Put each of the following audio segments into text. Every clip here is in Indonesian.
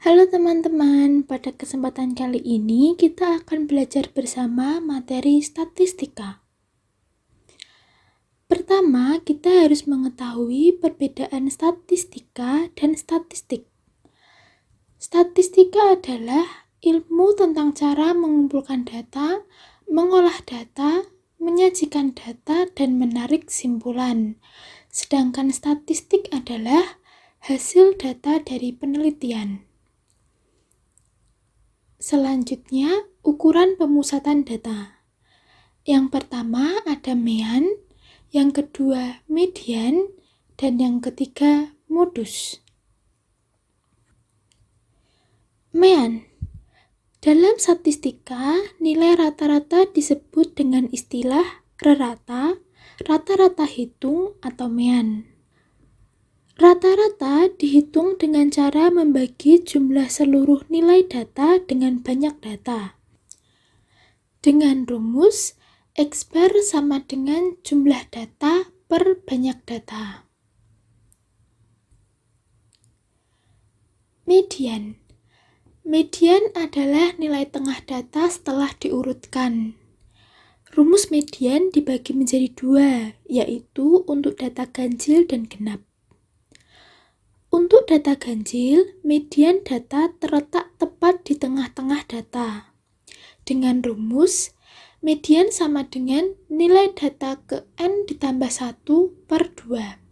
Halo teman-teman, pada kesempatan kali ini kita akan belajar bersama materi statistika. Pertama, kita harus mengetahui perbedaan statistika dan statistik. Statistika adalah ilmu tentang cara mengumpulkan data, mengolah data, menyajikan data, dan menarik kesimpulan. Sedangkan statistik adalah hasil data dari penelitian. Selanjutnya, ukuran pemusatan data. Yang pertama ada mean, yang kedua median, dan yang ketiga modus. Mean. Dalam statistika, nilai rata-rata disebut dengan istilah rata, rata-rata hitung, atau mean. Rata-rata dihitung dengan cara membagi jumlah seluruh nilai data dengan banyak data. Dengan rumus, X bar sama dengan jumlah data per banyak data. Median. Median adalah nilai tengah data setelah diurutkan. Rumus median dibagi menjadi dua, yaitu untuk data ganjil dan genap. Untuk data ganjil, median data terletak tepat di tengah-tengah data. Dengan rumus, median sama dengan nilai data ke N ditambah 1 per 2.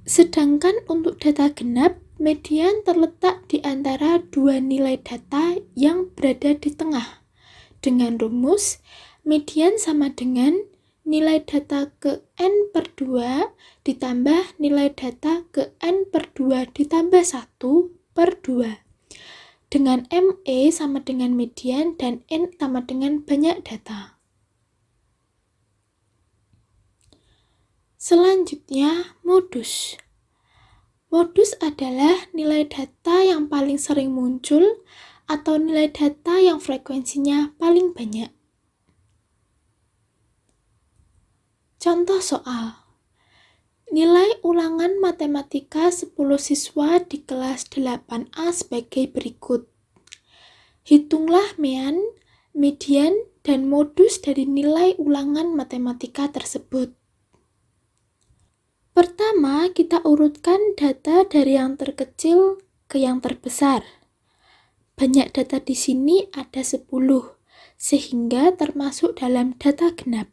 Sedangkan untuk data genap, median terletak di antara dua nilai data yang berada di tengah. Dengan rumus, median sama dengan nilai data ke N per 2 ditambah nilai data ke N per 2 ditambah 1 per 2. Dengan ME sama dengan median dan N sama dengan banyak data. Selanjutnya, modus. Modus adalah nilai data yang paling sering muncul atau nilai data yang frekuensinya paling banyak. Contoh soal. Nilai ulangan matematika 10 siswa di kelas 8A sebagai berikut. Hitunglah mean, median, dan modus dari nilai ulangan matematika tersebut. Pertama, kita urutkan data dari yang terkecil ke yang terbesar. Banyak data di sini ada 10, sehingga termasuk dalam data genap.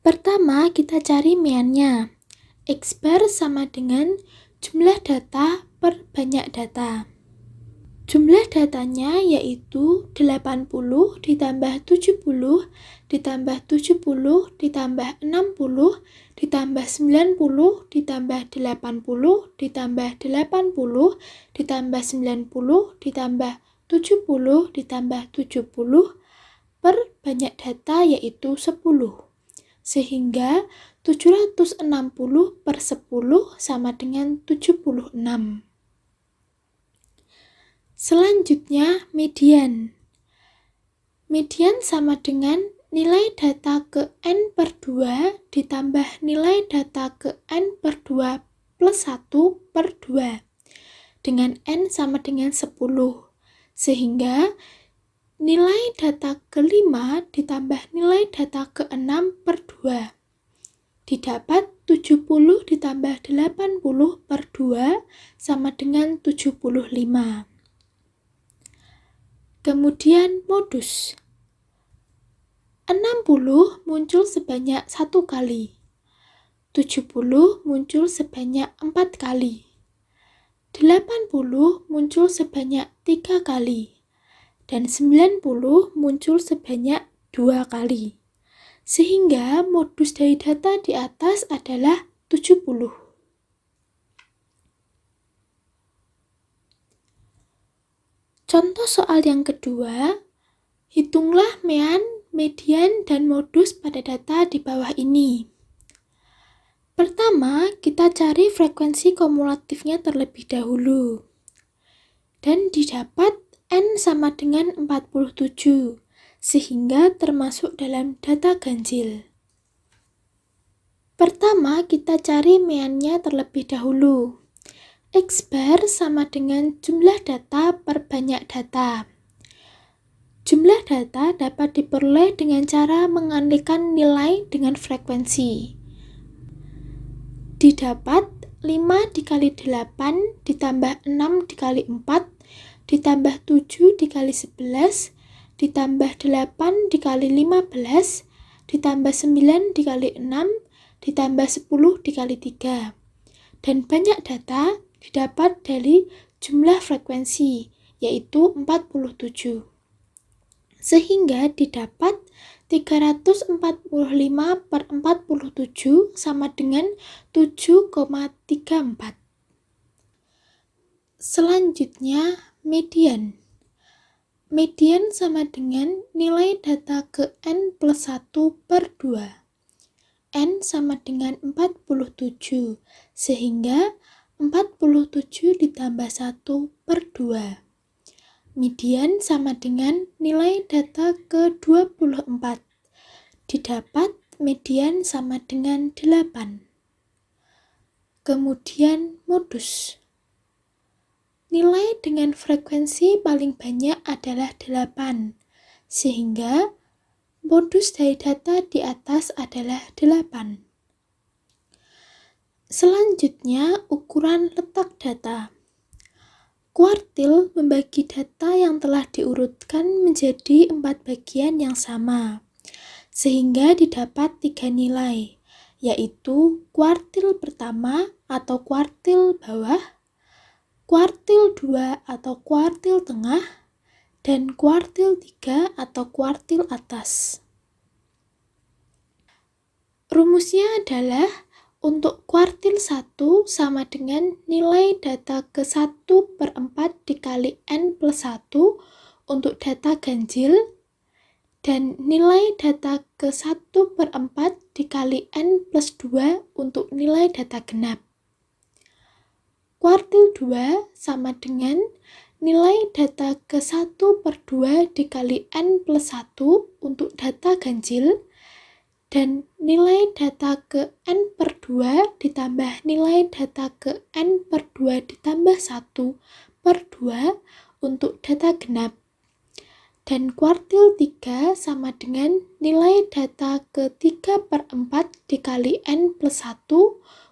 Pertama, kita cari meannya. X bar sama dengan jumlah data per banyak data. Jumlah datanya yaitu 80 ditambah 70 ditambah 70 ditambah 60 ditambah 90 ditambah 80 ditambah 80 ditambah 90 ditambah 70 ditambah 70 per banyak data yaitu 10. Sehingga 760 per 10 sama dengan 76. Selanjutnya, median. Median sama dengan nilai data ke N per 2 ditambah nilai data ke N per 2 plus 1 per 2. Dengan N sama dengan 10. Sehingga nilai data ke-5 ditambah nilai data ke-6 per 2. Didapat 70 ditambah 80 per 2 sama dengan 75. Kemudian modus. 60 muncul sebanyak 1 kali. 70 muncul sebanyak 4 kali. 80 muncul sebanyak 3 kali. Dan 90 muncul sebanyak 2 kali. Sehingga modus dari data di atas adalah 70. Contoh soal yang kedua, hitunglah mean, median, dan modus pada data di bawah ini. Pertama, kita cari frekuensi kumulatifnya terlebih dahulu. Dan didapat N sama dengan 47, sehingga termasuk dalam data ganjil. Pertama, kita cari meannya terlebih dahulu. X bar sama dengan jumlah data per banyak data. Jumlah data dapat diperoleh dengan cara mengalihkan nilai dengan frekuensi. Didapat 5 dikali 8 ditambah 6 dikali 4 ditambah 7 dikali 11 ditambah 8 dikali 15 ditambah 9 dikali 6 ditambah 10 dikali 3. Dan banyak data didapat dari jumlah frekuensi, yaitu 47. Sehingga didapat 345 per 47 sama dengan 7,34. Selanjutnya, median. Median sama dengan nilai data ke N plus 1 per 2. N sama dengan 47, sehingga 47 ditambah 1 per 2. Median sama dengan nilai data ke-24. Didapat median sama dengan 8. Kemudian modus. Nilai dengan frekuensi paling banyak adalah 8, sehingga modus dari data di atas adalah 8. Selanjutnya, ukuran letak data. Kuartil membagi data yang telah diurutkan menjadi 4 bagian yang sama, sehingga didapat 3 nilai, yaitu kuartil pertama atau kuartil bawah, kuartil 2 atau kuartil tengah, dan kuartil 3 atau kuartil atas. Rumusnya adalah untuk kuartil 1 sama dengan nilai data ke-1 per 4 dikali N plus 1 untuk data ganjil, dan nilai data ke-1 per 4 dikali N plus 2 untuk nilai data genap. Kuartil 2 sama dengan nilai data ke-1 per 2 dikali N plus 1 untuk data ganjil, dan nilai data ke N per 2 ditambah nilai data ke N per 2 ditambah 1 per 2 untuk data genap. Dan kuartil 3 sama dengan nilai data ke 3 per 4 dikali N plus 1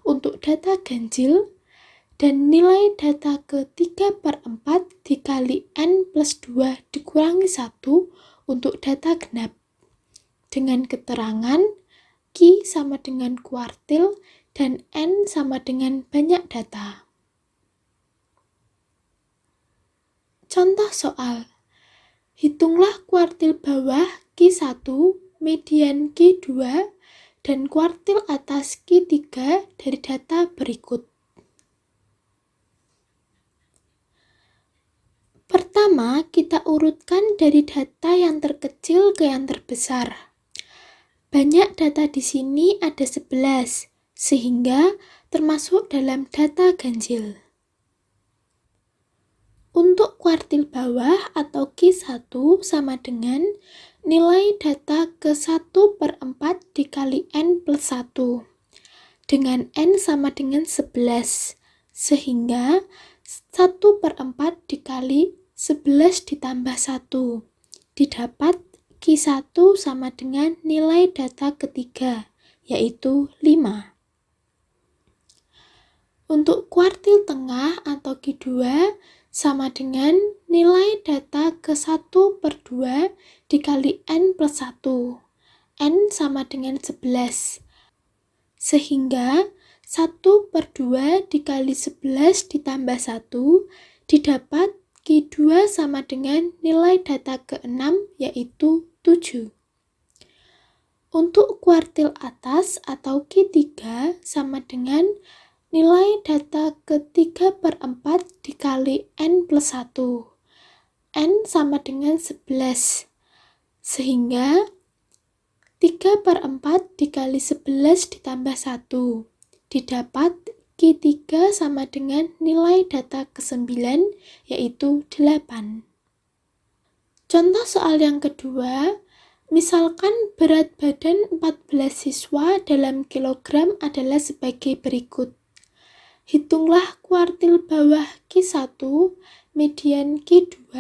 untuk data ganjil, dan nilai data ke 3 per 4 dikali N plus 2 dikurangi 1 untuk data genap. Dengan keterangan Q sama dengan kuartil dan N sama dengan banyak data. Contoh soal. Hitunglah kuartil bawah Q1, median Q2, dan kuartil atas Q3 dari data berikut. Pertama, kita urutkan dari data yang terkecil ke yang terbesar. Banyak data di sini ada 11, sehingga termasuk dalam data ganjil. Untuk kuartil bawah atau Q1 sama dengan nilai data ke-1 per 4 dikali N plus 1, dengan N sama dengan 11, sehingga 1 per 4 dikali 11 ditambah 1, didapat Q1 sama dengan nilai data ketiga, yaitu 5. Untuk kuartil tengah atau Q2 sama dengan nilai data ke-1 per 2 dikali N plus 1, N sama dengan 11, sehingga 1 per 2 dikali 11 ditambah 1, didapat Q2 sama dengan nilai data ke-6, yaitu 7. Untuk kuartil atas atau Q3 sama dengan nilai data ke-3 per 4 dikali N plus 1, N sama dengan 11, sehingga 3 per 4 dikali 11 ditambah 1, didapat Q3 sama dengan nilai data ke-9, yaitu 8. Contoh soal yang kedua, misalkan berat badan 14 siswa dalam kilogram adalah sebagai berikut. Hitunglah kuartil bawah Q1, median Q2,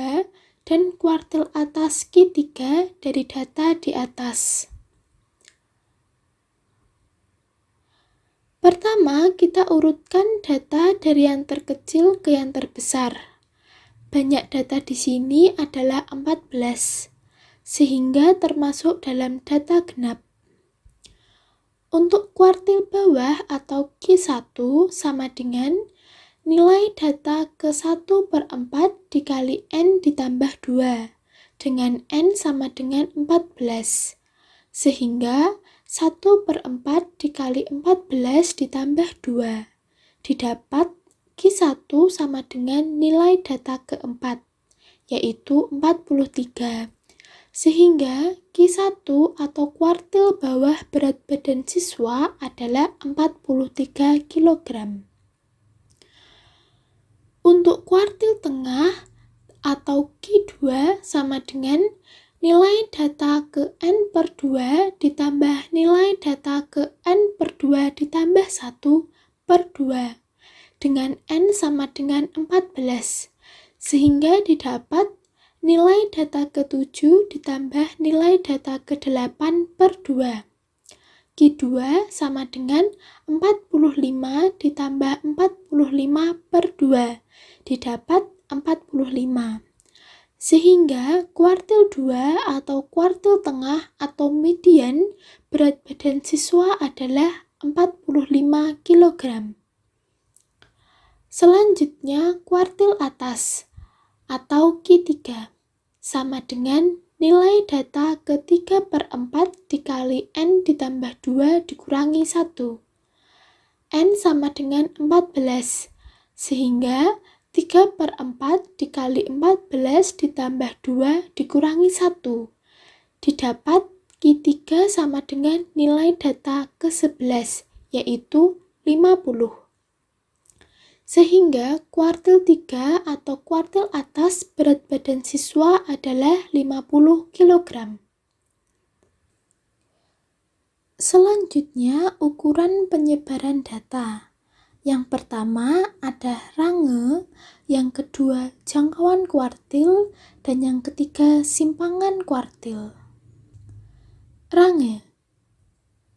dan kuartil atas Q3 dari data di atas. Pertama, kita urutkan data dari yang terkecil ke yang terbesar. Banyak data di sini adalah 14, sehingga termasuk dalam data genap. Untuk kuartil bawah atau Q1 sama dengan nilai data ke 1/4 dikali N ditambah 2, dengan N sama dengan 14. Sehingga 1/4 dikali 14 ditambah 2, didapat Q1 sama dengan nilai data keempat, yaitu 43. Sehingga Q1 atau kuartil bawah berat badan siswa adalah 43 kg. Untuk kuartil tengah atau Q2 sama dengan nilai data ke N/2 ditambah nilai data ke N/2 ditambah 1/2 dengan N sama dengan 14, sehingga didapat nilai data ke-7 ditambah nilai data ke-8/2. Q2 sama dengan 45 ditambah 45/2, didapat 45. Sehingga kuartil 2 atau kuartil tengah atau median berat badan siswa adalah 45 kg. Selanjutnya kuartil atas atau Q3 sama dengan nilai data ke 3/4 dikali N ditambah 2 dikurangi 1. N sama dengan 14, sehingga 3/4 dikali 14 ditambah 2 dikurangi 1. Didapat Q3 sama dengan nilai data ke-11, yaitu 50. Sehingga kuartil 3 atau kuartil atas berat badan siswa adalah 50 kg. Selanjutnya, ukuran penyebaran data. Yang pertama ada range, yang kedua jangkauan kuartil, dan yang ketiga simpangan kuartil.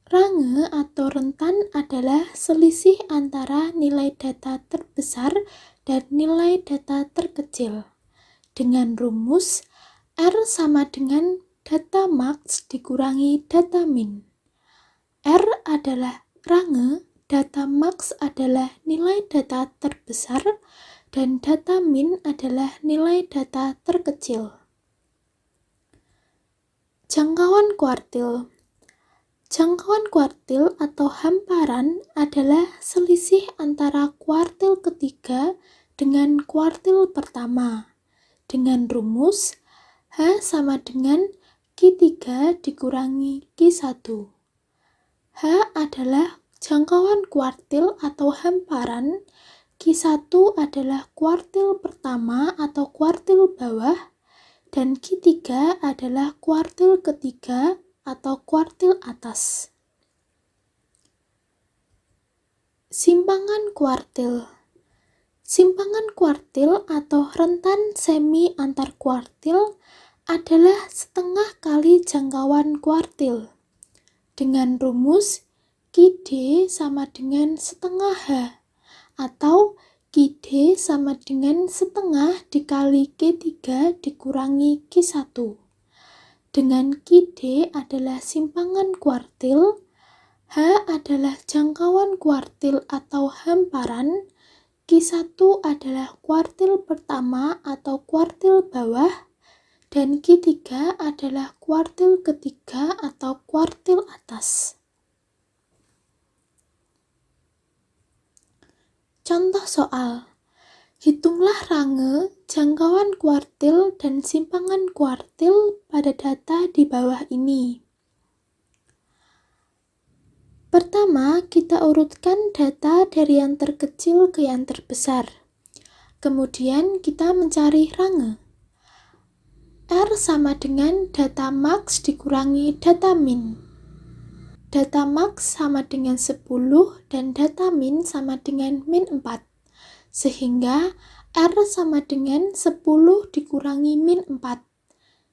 Range atau rentan adalah selisih antara nilai data terbesar dan nilai data terkecil. Dengan rumus R sama dengan data max dikurangi data min. R adalah range, data max adalah nilai data terbesar, dan data min adalah nilai data terkecil. Jangkauan kuartil. Jangkauan kuartil atau hamparan adalah selisih antara kuartil ketiga dengan kuartil pertama. Dengan rumus H sama dengan Q3 dikurangi Q1. H adalah jangkauan kuartil atau hamparan, Q1 adalah kuartil pertama atau kuartil bawah, dan Q3 adalah kuartil ketiga atau kuartil atas. Simpangan kuartil. Simpangan kuartil atau rentan semi antar kuartil adalah setengah kali jangkauan kuartil. Dengan rumus QD sama dengan setengah H, atau QD sama dengan setengah dikali Q3 dikurangi Q1. Dengan QD adalah simpangan kuartil, H adalah jangkauan kuartil atau hamparan, Q1 adalah kuartil pertama atau kuartil bawah, dan Q3 adalah kuartil ketiga atau kuartil atas. Contoh soal. Hitunglah range, jangkauan kuartil, dan simpangan kuartil pada data di bawah ini. Pertama, kita urutkan data dari yang terkecil ke yang terbesar. Kemudian kita mencari range. R sama dengan data max dikurangi data min. Data max sama dengan 10 dan data min sama dengan min 4. Sehingga R sama dengan 10 dikurangi min 4.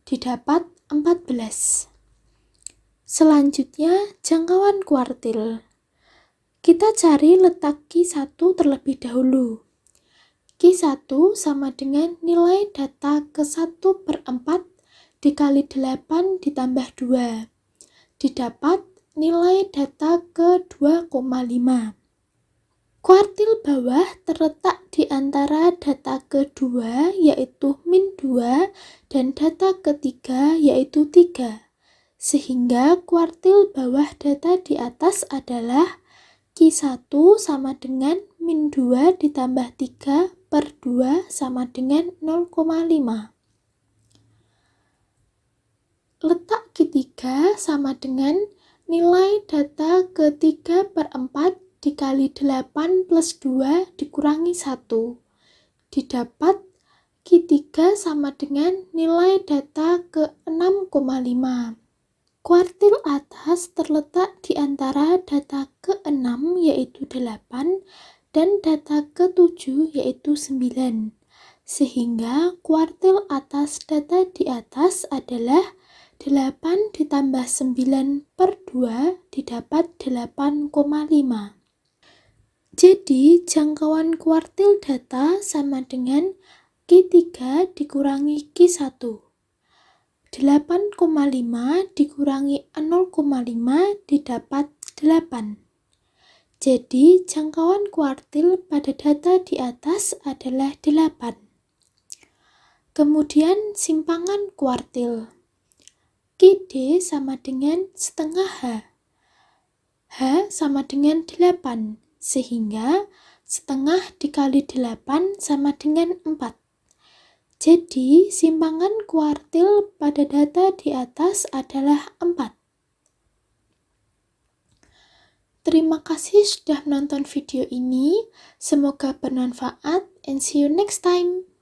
Didapat 14. Selanjutnya, jangkauan kuartil. Kita cari letak Q1 terlebih dahulu. Q1 sama dengan nilai data ke-1 per 4 dikali 8 ditambah 2. Didapat nilai data ke-2,5. Kuartil bawah terletak di antara data kedua yaitu min 2 dan data ketiga yaitu 3. Sehingga kuartil bawah data di atas adalah Q1 sama dengan min 2 ditambah 3 per 2 sama dengan 0,5. Letak Q3 sama dengan nilai data ke-3 per 4 dikali 8 plus 2 dikurangi 1. Didapat Q3 sama dengan nilai data ke-6,5. Kuartil atas terletak di antara data ke-6 yaitu 8 dan data ke-7 yaitu 9. Sehingga kuartil atas data di atas adalah 8 ditambah 9 per 2 didapat 8,5. Jadi jangkauan kuartil data sama dengan Q3 dikurangi Q1. 8,5 dikurangi 0,5 didapat 8. Jadi jangkauan kuartil pada data di atas adalah 8. Kemudian simpangan kuartil. QD sama dengan setengah H. H sama dengan 8, sehingga setengah dikali 8 sama dengan 4. Jadi, simpangan kuartil pada data di atas adalah 4. Terima kasih sudah menonton video ini. Semoga bermanfaat and see you next time.